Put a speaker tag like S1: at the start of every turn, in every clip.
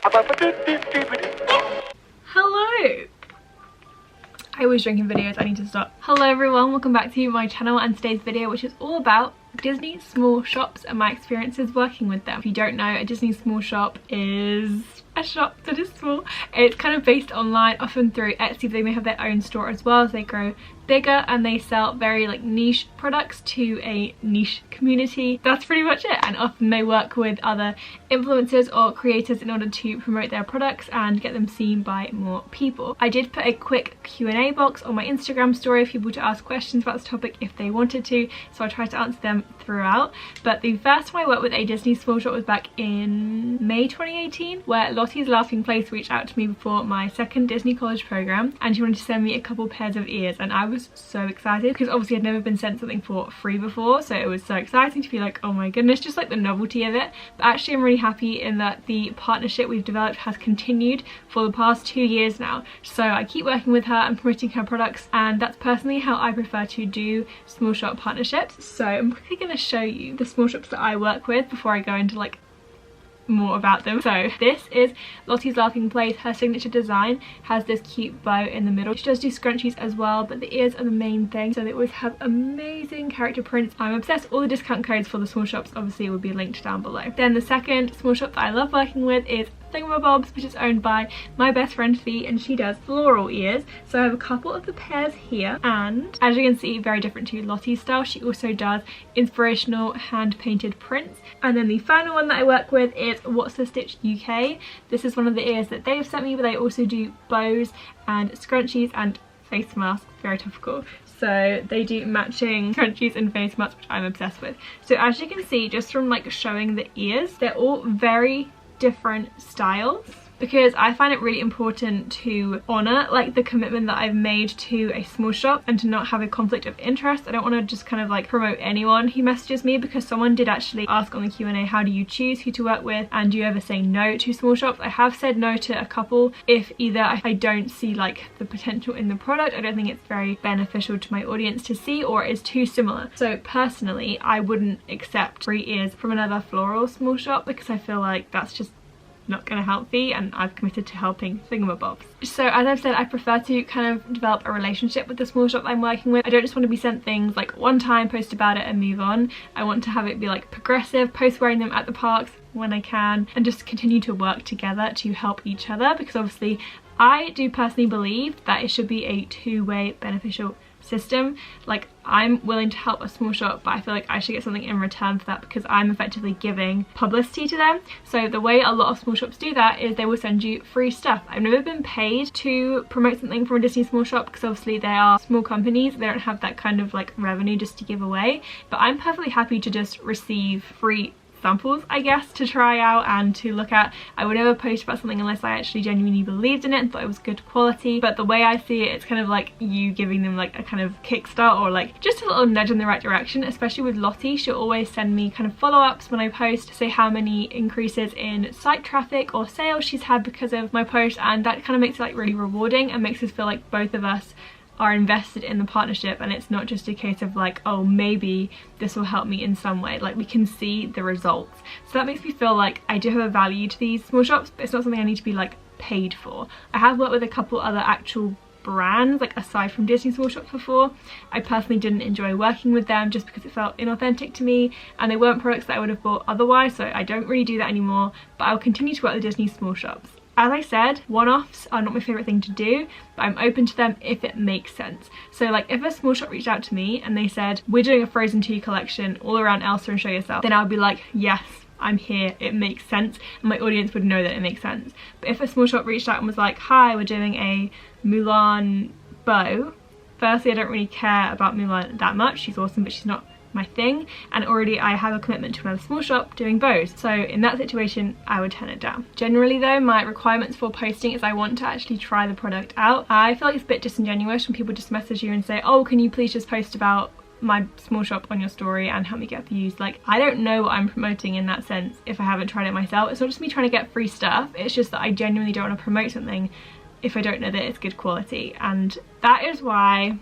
S1: Hello! I was drinking videos, I need to stop. Hello everyone, welcome back to my channel and today's video, which is all about Disney small shops and my experiences working with them. If you don't know, a Disney small shop is a shop that is small. It's kind of based online, often through Etsy. They may have their own store as well as they grow bigger, and they sell very like niche products to a niche community. That's pretty much it, and often they work with other influencers or creators in order to promote their products and get them seen by more people. I did put a quick Q&A box on my Instagram story for people to ask questions about this topic if they wanted to, so I tried to answer them throughout. But the first time I worked with a Disney small shop was back in May 2018, where LOTTIE'S LAUGHING PLACE reached out to me before my second Disney college program, and she wanted to send me a couple pairs of ears, and I was so excited because obviously I'd never been sent something for free before, so it was so exciting to be like, oh my goodness, just like the novelty of it. But actually I'm really happy in that the partnership we've developed has continued for the past 2 years now, so I keep working with her and promoting her products, and that's personally how I prefer to do small shop partnerships. So I'm quickly going to show you the small shops that I work with before I go into like more about them. So this is LOTTIE'S LAUGHING PLACE. Her signature design has this cute bow in the middle. She does do scrunchies as well, but the ears are the main thing, so they always have amazing character prints. I'm obsessed. All the discount codes for the small shops obviously will be linked down below. Then the second small shop that I love working with is FINGAMABOBS, which is owned by my best friend Fee, and she does floral ears. So I have a couple of the pairs here, and as you can see, very different to Lottie's style. She also does inspirational hand painted prints. And then the final one that I work with is WHATSTHESTITCHUK UK. This is one of the ears that they've sent me, but they also do bows and scrunchies and face masks. Very topical. So they do matching scrunchies and face masks, which I'm obsessed with. So as you can see, just from like showing the ears, they're all very different styles, because I find it really important to honour like the commitment that I've made to a small shop and to not have a conflict of interest. I don't want to just kind of like promote anyone who messages me, because someone did actually ask on the Q&A, how do you choose who to work with and do you ever say no to small shops? I have said no to a couple if either I don't see like the potential in the product, I don't think it's very beneficial to my audience to see, or is too similar. So personally I wouldn't accept free ears from another floral small shop, because I feel like that's just not going to help me, and I've committed to helping FINGAMABOBS. So as I've said, I prefer to kind of develop a relationship with the small shop I'm working with. I don't just want to be sent things like one time, post about it and move on. I want to have it be like progressive, post wearing them at the parks when I can, and just continue to work together to help each other, because obviously I do personally believe that it should be a two-way beneficial system. Like, I'm willing to help a small shop, but I feel like I should get something in return for that, because I'm effectively giving publicity to them. So the way a lot of small shops do that is they will send you free stuff. I've never been paid to promote something from a Disney small shop, because obviously they are small companies, they don't have that kind of like revenue just to give away, but I'm perfectly happy to just receive free samples, I guess, to try out and to look at. I would never post about something unless I actually genuinely believed in it and thought it was good quality. But the way I see it, it's kind of like you giving them like a kind of kickstart, or like just a little nudge in the right direction. Especially with Lottie, she'll always send me kind of follow-ups when I post to say how many increases in site traffic or sales she's had because of my post, and that kind of makes it like really rewarding and makes us feel like both of us are invested in the partnership, and it's not just a case of like, oh, maybe this will help me in some way. Like, we can see the results, so that makes me feel like I do have a value to these small shops, but it's not something I need to be like paid for. I have worked with a couple other actual brands like aside from Disney small shops before. I personally didn't enjoy working with them just because it felt inauthentic to me, and they weren't products that I would have bought otherwise, so I don't really do that anymore. But I'll continue to work with Disney small shops. As I said, one-offs are not my favourite thing to do, but I'm open to them if it makes sense. So like, if a small shop reached out to me and they said, we're doing a Frozen 2 collection all around Elsa and show yourself, then I would be like, yes, I'm here, it makes sense, and my audience would know that it makes sense. But if a small shop reached out and was like, hi, we're doing a Mulan bow, firstly, I don't really care about Mulan that much. She's awesome, but she's not my thing, and already I have a commitment to another small shop doing bows, so in that situation I would turn it down. Generally though, my requirements for posting is I want to actually try the product out. I feel like it's a bit disingenuous when people just message you and say, oh, can you please just post about my small shop on your story and help me get views. Like, I don't know what I'm promoting in that sense if I haven't tried it myself. It's not just me trying to get free stuff, it's just that I genuinely don't want to promote something if I don't know that it's good quality, and that is why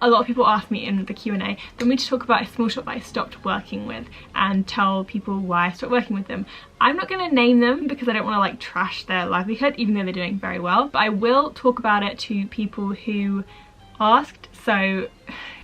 S1: a lot of people ask me in the Q&A, then we need to talk about a small shop that I stopped working with and tell people why I stopped working with them. I'm not going to name them because I don't want to like trash their livelihood, even though they're doing very well, but I will talk about it to people who asked. So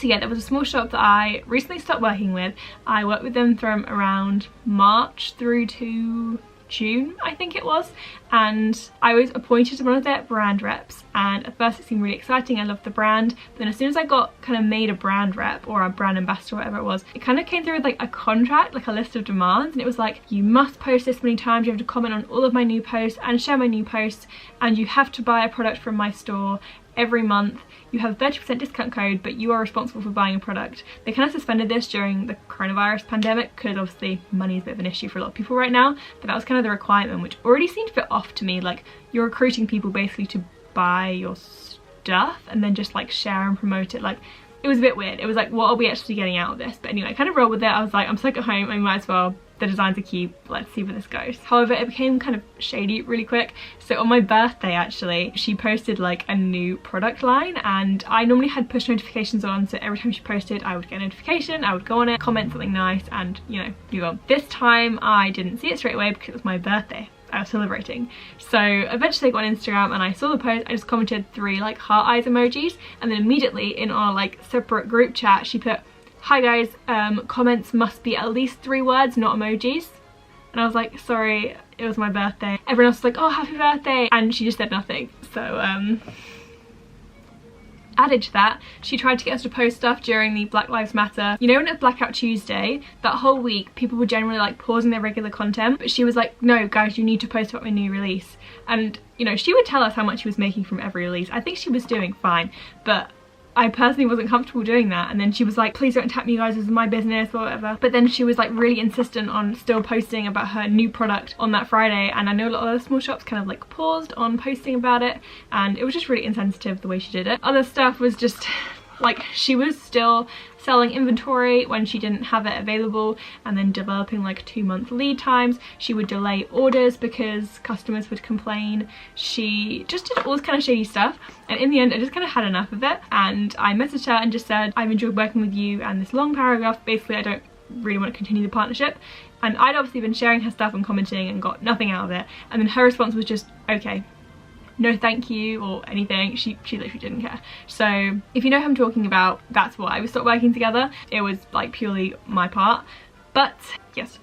S1: yeah, there was a small shop that I recently stopped working with. I worked with them from around March through to June, I think it was, and I was appointed to one of their brand reps, and at first it seemed really exciting. I loved the brand, but then as soon as I got kind of made a brand rep or a brand ambassador, whatever it was, it kind of came through with like a contract, like a list of demands, and it was like, you must post this many times, you have to comment on all of my new posts and share my new posts, and you have to buy a product from my store every month. You have a 30% discount code, but you are responsible for buying a product. They kind of suspended this during the coronavirus pandemic because obviously money is a bit of an issue for a lot of people right now, but that was kind of the requirement, which already seemed a bit off to me. Like, you're recruiting people basically to buy your stuff and then just like share and promote it. Like, it was a bit weird. It was like, what are we actually getting out of this? But anyway, I kind of rolled with it. I was like, I'm stuck at home, I might as well. The designs are cute, let's see where this goes. However, it became kind of shady really quick. So on my birthday, actually, she posted like a new product line, and I normally had push notifications on, so every time she posted I would get a notification, I would go on it, comment something nice, and you know, move on. This time I didn't see it straight away because it was my birthday. I was celebrating. So eventually I got on Instagram and I saw the post. I just commented 3 like heart eyes emojis, and then immediately in our like separate group chat she put, "Hi guys, comments must be at least 3 words, not emojis." And I was like, sorry, it was my birthday. Everyone else was like, oh, happy birthday, and she just said nothing. So added to that, she tried to get us to post stuff during the Black Lives Matter. You know, when it's Blackout Tuesday, that whole week people were generally like pausing their regular content, but she was like, no guys, you need to post about my new release. And you know, she would tell us how much she was making from every release. I think she was doing fine, but I personally wasn't comfortable doing that. And then she was like, please don't tap me guys, this is my business or whatever. But then she was like really insistent on still posting about her new product on that Friday, and I know a lot of other small shops kind of like paused on posting about it, and it was just really insensitive the way she did it. Other stuff was just like, she was still selling inventory when she didn't have it available, and then developing like 2-month lead times. She would delay orders because customers would complain. She just did all this kind of shady stuff, and in the end I just kind of had enough of it, and I messaged her and just said, I've enjoyed working with you, and this long paragraph, basically I don't really want to continue the partnership. And I'd obviously been sharing her stuff and commenting and got nothing out of it, and then her response was just, okay, no thank you or anything. She literally didn't care. So if you know who I'm talking about, that's why we stopped working together. It was like purely my part. But yes,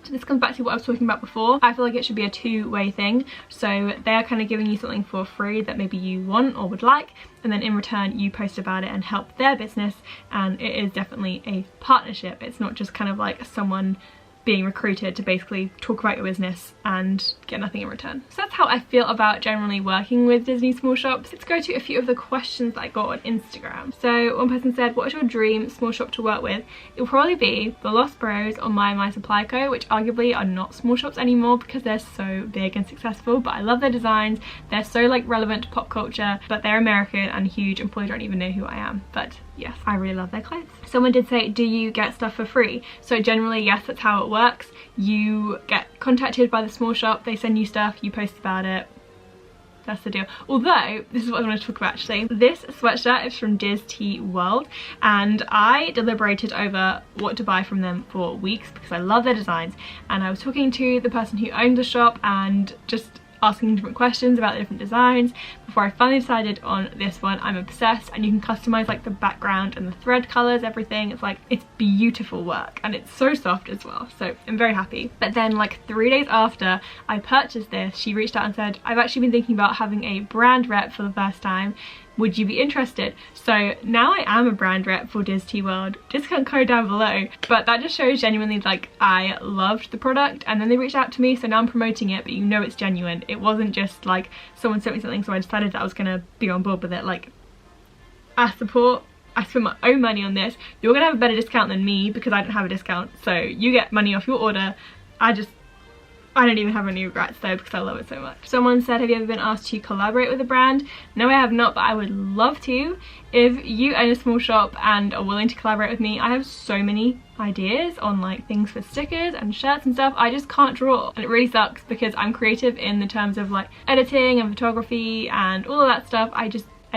S1: so this comes back to what I was talking about before. I feel like it should be a two-way thing. So they are kind of giving you something for free that maybe you want or would like, and then in return you post about it and help their business, and it is definitely a partnership. It's not just kind of like someone being recruited to basically talk about your business and get nothing in return. So that's how I feel about generally working with Disney small shops. Let's go to a few of the questions that I got on Instagram. So one person said, what is your dream small shop to work with? It will probably be the Lost Bros or My Supply Co, which arguably are not small shops anymore because they're so big and successful, but I love their designs. They're so like relevant to pop culture, but they're American and huge and probably don't even know who I am. But yes, I really love their clothes. Someone did say, do you get stuff for free? So generally, yes, that's how it works. You get contacted by the small shop, they send you stuff, you post about it. That's the deal. Although, this is what I want to talk about actually. This sweatshirt is from DISTEEWORLD, and I deliberated over what to buy from them for weeks because I love their designs. And I was talking to the person who owned the shop and just asking different questions about the different designs before I finally decided on this one. I'm obsessed, and you can customize like the background and the thread colors, everything. It's like, it's beautiful work, and it's so soft as well, so I'm very happy. But then like 3 days after I purchased this, she reached out and said, I've actually been thinking about having a brand rep for the first time. Would you be interested? So now I am a brand rep for DISTEEWORLD. Discount code down below. But that just shows genuinely like I loved the product, and then they reached out to me, so now I'm promoting it, but you know it's genuine. It wasn't just like someone sent me something so I decided that I was gonna be on board with it. Like, I support, I spent my own money on this. You're gonna have a better discount than me because I don't have a discount, so you get money off your order. I don't even have any regrets though because I love it so much. Someone said, have you ever been asked to collaborate with a brand? No, I have not, but I would love to. If you own a small shop and are willing to collaborate with me, I have so many ideas on like things for stickers and shirts and stuff. I just can't draw, and it really sucks because I'm creative in the terms of like editing and photography and all of that stuff. I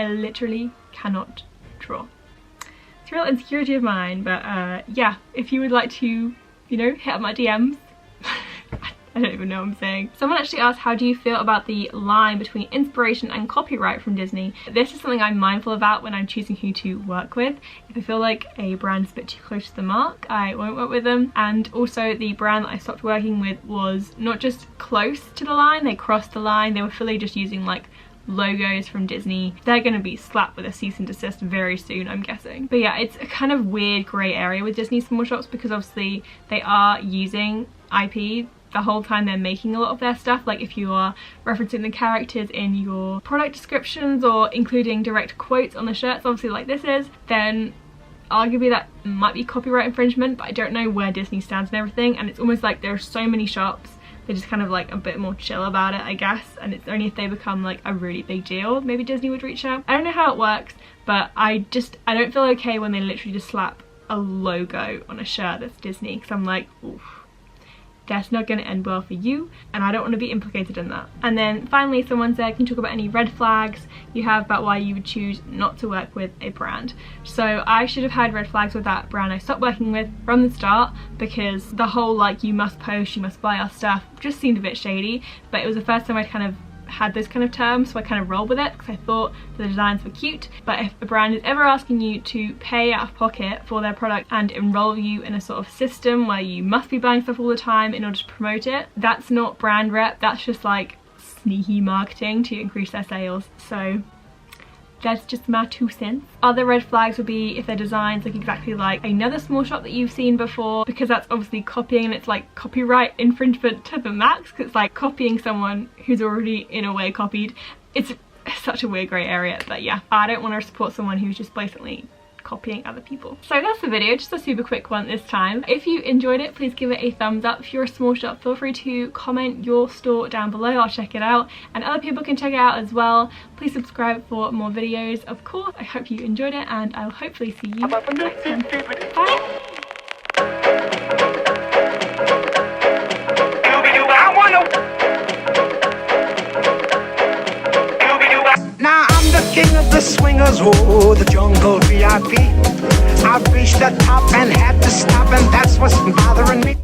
S1: literally cannot draw. It's a real insecurity of mine, but yeah, if you would like to, you know, hit up my DMs. I don't even know what I'm saying. Someone actually asked, how do you feel about the line between inspiration and copyright from Disney? This is something I'm mindful about when I'm choosing who to work with. If I feel like a brand is a bit too close to the mark, I won't work with them. And also the brand that I stopped working with was not just close to the line, they crossed the line. They were fully just using like logos from Disney. They're going to be slapped with a cease and desist very soon, I'm guessing. But yeah, it's a kind of weird grey area with Disney small shops because obviously they are using IP the whole time they're making a lot of their stuff. Like if you are referencing the characters in your product descriptions or including direct quotes on the shirts, obviously like this is, then arguably that might be copyright infringement, but I don't know where Disney stands and everything. And it's almost like there are so many shops, they're just kind of like a bit more chill about it, I guess. And it's only if they become like a really big deal, maybe Disney would reach out. I don't know how it works, but I don't feel okay when they literally just slap a logo on a shirt that's Disney, because I'm like, oof, that's not going to end well for you, and I don't want to be implicated in that. And then finally someone said, can you talk about any red flags you have about why you would choose not to work with a brand? So I should have had red flags with that brand I stopped working with from the start, because the whole like you must post, you must buy our stuff just seemed a bit shady. But it was the first time I'd kind of had those kind of terms, so I kind of rolled with it because I thought the designs were cute. But if a brand is ever asking you to pay out of pocket for their product and enroll you in a sort of system where you must be buying stuff all the time in order to promote it, that's not brand rep, that's just like sneaky marketing to increase their sales. So that's just my 2 cents. Other red flags would be if their designs look exactly like another small shop that you've seen before, because that's obviously copying, and it's like copyright infringement to the max, because it's like copying someone who's already in a way copied. It's such a weird grey area, but yeah, I don't want to support someone who's just blatantly copying other people. So that's the video, just a super quick one this time. If you enjoyed it, please give it a thumbs up. If you're a small shop, feel free to comment your store down below, I'll check it out, and other people can check it out as well. Please subscribe for more videos, of course. I hope you enjoyed it, and I'll hopefully see you next time. Bye!
S2: Now I'm the king of the swingers, oh, the jungle VIP. I've reached the top and had to stop, and that's what's bothering me.